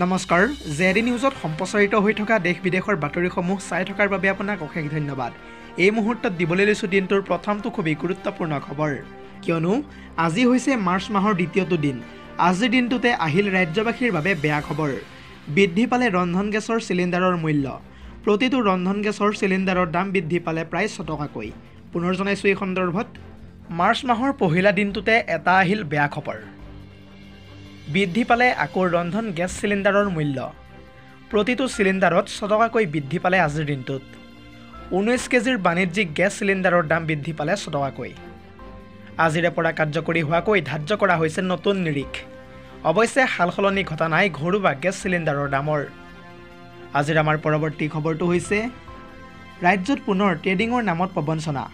নমস্কাৰ জেডি নিউজত সম্প্ৰচাৰিত হৈ থকা দেশ বিদেশৰ বাতৰিসমূহ চাই থকাৰ বাবে আপোনাক অশেষ ধন্যবাদ। এই মুহূৰ্তত দিবলৈ লৈছোঁ দিনটোৰ প্ৰথমটো খুবেই গুৰুত্বপূৰ্ণ খবৰ, কিয়নো আজি হৈছে মাৰ্চ মাহৰ দ্বিতীয়টো দিন। আজিৰ দিনটোতে আহিল ৰাজ্যবাসীৰ বাবে বেয়া খবৰ। বৃদ্ধি পালে ৰন্ধন গেছৰ চিলিণ্ডাৰৰ মূল্য। প্ৰতিটো ৰন্ধন গেছৰ চিলিণ্ডাৰৰ দাম বৃদ্ধি পালে প্ৰায় 6 টকাকৈ। পুনৰ জনাইছোঁ এই সন্দৰ্ভত। মাৰ্চ মাহৰ পহিলা দিনটোতে এটা আহিল বেয়া খবৰ। বৃদ্ধি পালে আকৌ ৰন্ধন গেছ চিলিণ্ডাৰৰ মূল্য। প্ৰতিটো চিলিণ্ডাৰত 6 টকাকৈ বৃদ্ধি পালে আজিৰ দিনটোত। 19 কেজিৰ বাণিজ্যিক গেছ চিলিণ্ডাৰৰ দাম বৃদ্ধি পালে 6 টকাকৈ। আজিৰে পৰা কাৰ্যকৰী হোৱাকৈ ধাৰ্য কৰা হৈছে নতুন নিৰিখ। অৱশ্যে সালসলনি ঘটা নাই ঘৰুৱা গেছ চিলিণ্ডাৰৰ দামৰ। আজিৰ আমাৰ পৰৱৰ্তী খবৰটো হৈছে ৰাজ্যত পুনৰ ট্ৰেডিঙৰ নামত প্ৰবঞ্চনা।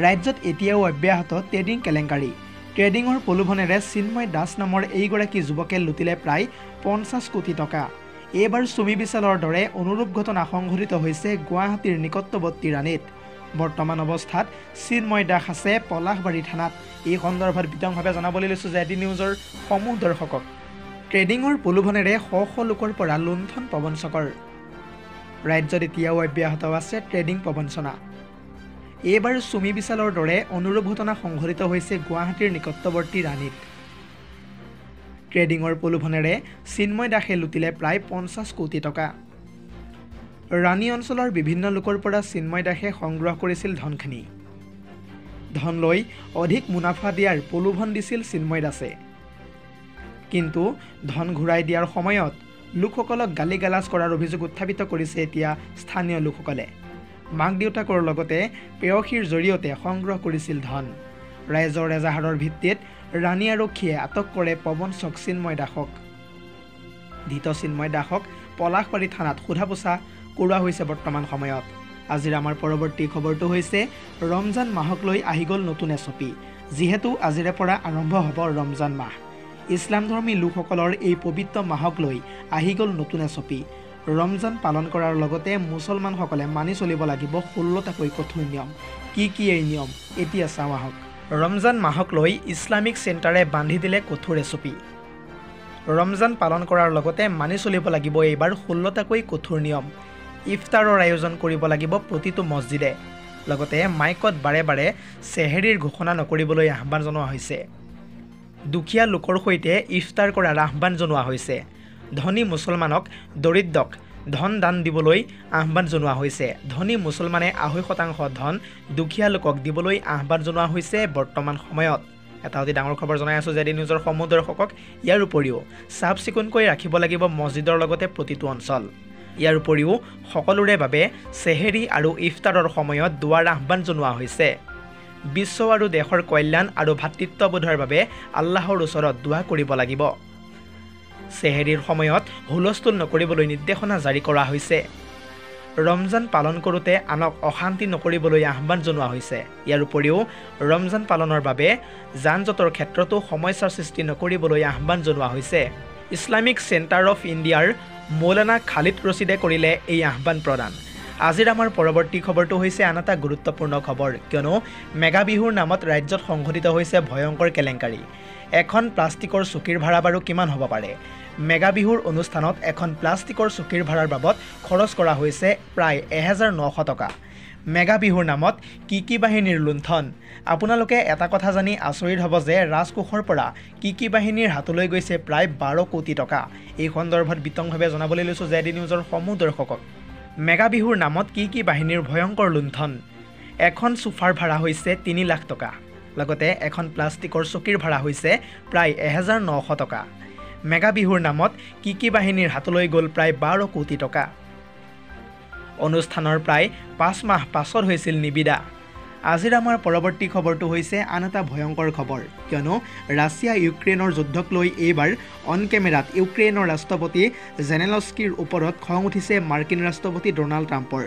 ৰাজ্যত এতিয়াও অব্যাহত ট্ৰেডিং কেলেংকাৰী। ট্ৰেডিঙৰ প্ৰলোভনেৰে চিন্ময় দাস নামৰ এইগৰাকী যুৱকে লুটিলে প্ৰায় 50 কোটি টকা। এইবাৰ চুমি বিশালৰ দৰে অনুৰূপ ঘটনা সংঘটিত হৈছে গুৱাহাটীৰ নিকটৱৰ্তী ৰাণীত। বৰ্তমান অৱস্থাত চিন্ময় দাস আছে পলাশবাৰী থানাত। এই সন্দৰ্ভত বিতংভাৱে জনাবলৈ লৈছোঁ জেডি নিউজৰ সমূহ দৰ্শকক। ট্ৰেডিঙৰ প্ৰলোভনেৰে শ শ লোকৰ পৰা লুণ্ঠন প্ৰবঞ্চকৰ। ৰাজ্যত এতিয়াও অব্যাহত আছে ট্ৰেডিং প্ৰবঞ্চনা। এইবাৰ চুমি বিশালৰ দৰে অনুৰূপ ঘটনা সংঘটিত হৈছে গুৱাহাটীৰ নিকটৱৰ্তী ৰাণীত। ট্ৰেডিঙৰ প্ৰলোভনেৰে চিন্ময় দাসে লুটিলে প্ৰায় 50 কোটি টকা। ৰাণী অঞ্চলৰ বিভিন্ন লোকৰ পৰা চিন্ময় দাসে সংগ্ৰহ কৰিছিল ধনখিনি। ধন লৈ অধিক মুনাফা দিয়াৰ প্ৰলোভন দিছিল চিন্ময় দাসে। কিন্তু ধন ঘূৰাই দিয়াৰ সময়ত লোকসকলক গালি গালাজ কৰাৰ অভিযোগ উত্থাপিত কৰিছে এতিয়া স্থানীয় লোকসকলে। মাক দেউতাকৰ লগতে পেয়সীৰ জৰিয়তে সংগ্ৰহ কৰিছিল ধন। ৰাইজৰ এজাহাৰৰ ভিত্তিত ৰাণী আৰক্ষীয়ে আটক কৰে প্ৰবঞ্চক চিন্ময় দাসক। ধৃত চিন্ময় দাসক পলাশবাৰী থানাত সোধা পোছা কৰোৱা হৈছে বৰ্তমান সময়ত। আজিৰ আমাৰ পৰৱৰ্তী খবৰটো হৈছে ৰমজান মাহক লৈ আহি গ'ল নতুন এছপি। যিহেতু আজিৰে পৰা আৰম্ভ হ'ব ৰমজান মাহ। ইছলামধৰ্মী লোকসকলৰ এই পবিত্ৰ মাহক লৈ আহি গ'ল নতুন এছপি। ৰমজান পালন কৰাৰ লগতে মুছলমানসকলে মানি চলিব লাগিব 16টাকৈ কঠোৰ নিয়ম। কি এই নিয়ম এতিয়া চাওঁ আহক। ৰমজান মাহক লৈ ইছলামিক চেণ্টাৰে বান্ধি দিলে কঠোৰ এছপি। ৰমজান পালন কৰাৰ লগতে মানি চলিব লাগিব এইবাৰ 16টাকৈ কঠোৰ নিয়ম। ইফতাৰৰ আয়োজন কৰিব লাগিব প্ৰতিটো মছজিদে। লগতে মাইকত বাৰে বাৰে চেহেৰীৰ ঘোষণা নকৰিবলৈ আহ্বান জনোৱা হৈছে। দুখীয়া লোকৰ সৈতে ইফতাৰ কৰাৰ আহ্বান জনোৱা হৈছে। ধনী মুছলমানক দৰিদ্ৰক ধন দান দিবলৈ আহ্বান জনোৱা হৈছে। ধনী মুছলমানে 2.5% ধন দুখীয়া লোকক দিবলৈ আহ্বান জনোৱা হৈছে বৰ্তমান সময়ত। এটা অতি ডাঙৰ খবৰ জনাই আছোঁ জেডি নিউজৰ সমূহ দৰ্শকক। ইয়াৰ উপৰিও চাফ চিকুণকৈ ৰাখিব লাগিব মছজিদৰ লগতে প্ৰতিটো অঞ্চল। ইয়াৰ উপৰিও সকলোৰে বাবে চেহেৰী আৰু ইফতাৰৰ সময়ত দুৱাৰ আহ্বান জনোৱা হৈছে। বিশ্ব আৰু দেশৰ কল্যাণ আৰু ভাতৃত্ববোধৰ বাবে আল্লাহৰ ওচৰত দোৱা কৰিব লাগিব। চেহেৰীৰ সময়ত হুলস্থুল নকৰিবলৈ নিৰ্দেশনা জাৰি কৰা হৈছে। ৰমজান পালন কৰোঁতে আনক অশান্তি নকৰিবলৈ আহ্বান জনোৱা হৈছে। ইয়াৰ উপৰিও ৰমজান পালনৰ বাবে যান জঁটৰ ক্ষেত্ৰতো সমস্যাৰ সৃষ্টি নকৰিবলৈ আহ্বান জনোৱা হৈছে। ইছলামিক চেণ্টাৰ অফ ইণ্ডিয়াৰ মৌলানা খালিদ ৰছিদে কৰিলে এই আহ্বান প্ৰদান। আজিৰ আমাৰ পৰৱৰ্তী খবৰটো হৈছে আন এটা গুৰুত্বপূৰ্ণ খবৰ, কিয়নো মেগা বিহুৰ নামত ৰাজ্যত সংঘটিত হৈছে ভয়ংকৰ কেলেংকাৰী। এখন প্লাষ্টিকৰ চকীৰ ভাড়া বাৰু কিমান হ'ব পাৰে? মেগা বিহুৰ অনুষ্ঠানত এখন প্লাষ্টিকৰ চকীৰ ভাড়াৰ বাবদ খৰচ কৰা হৈছে প্ৰায় 1900 টকা। মেগা বিহুৰ নামত কি বাহিনীৰ লুণ্ঠন। আপোনালোকে এটা কথা জানি আচৰিত হ'ব যে ৰাজকোষৰ পৰা কি বাহিনীৰ হাতলৈ গৈছে প্ৰায় 12 কোটি টকা। এই সন্দৰ্ভত বিতংভাৱে জনাবলৈ লৈছোঁ জেডি নিউজৰ সমূহ দৰ্শকক। মেগা বিহুৰ নামত কি বাহিনীৰ ভয়ংকৰ লুণ্ঠন। এখন সোফাৰ ভাড়া হৈছে 3 লাখ টকা। লগতে এখন প্লাষ্টিকৰ চকীৰ ভাড়া হৈছে প্ৰায় 1900 টকা। মেগা বিহুৰ নামত কি বাহিনীৰ হাতলৈ গ'ল প্ৰায় 12 কোটি টকা। অনুষ্ঠানৰ প্ৰায় 5 মাহ পাছত হৈছিল নিবিদা। আজিৰ আমাৰ পৰৱৰ্তী খবৰটো হৈছে আন এটা ভয়ংকৰ খবৰ, কিয়নো ৰাছিয়া ইউক্ৰেইনৰ যুদ্ধক লৈ এইবাৰ অন কেমেৰাত ইউক্ৰেইনৰ ৰাষ্ট্ৰপতি জেলেনস্কিৰ ওপৰত খং উঠিছে মাৰ্কিন ৰাষ্ট্ৰপতি ডোনাল্ড ট্ৰাম্পৰ।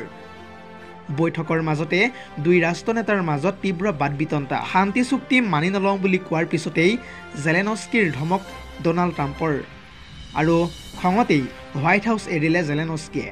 বৈঠকৰ মাজতে দুই ৰাষ্ট্ৰনেতাৰ মাজত তীব্ৰ বাদ বিতণ্ডা। শান্তি চুক্তি মানি নলওঁ বুলি কোৱাৰ পিছতেই জেলেনস্কিৰ ধমক ডোনাল্ড ট্ৰাম্পৰ। আৰু খঙতেই হোৱাইট হাউচ এৰিলে জেলেনস্কিয়ে।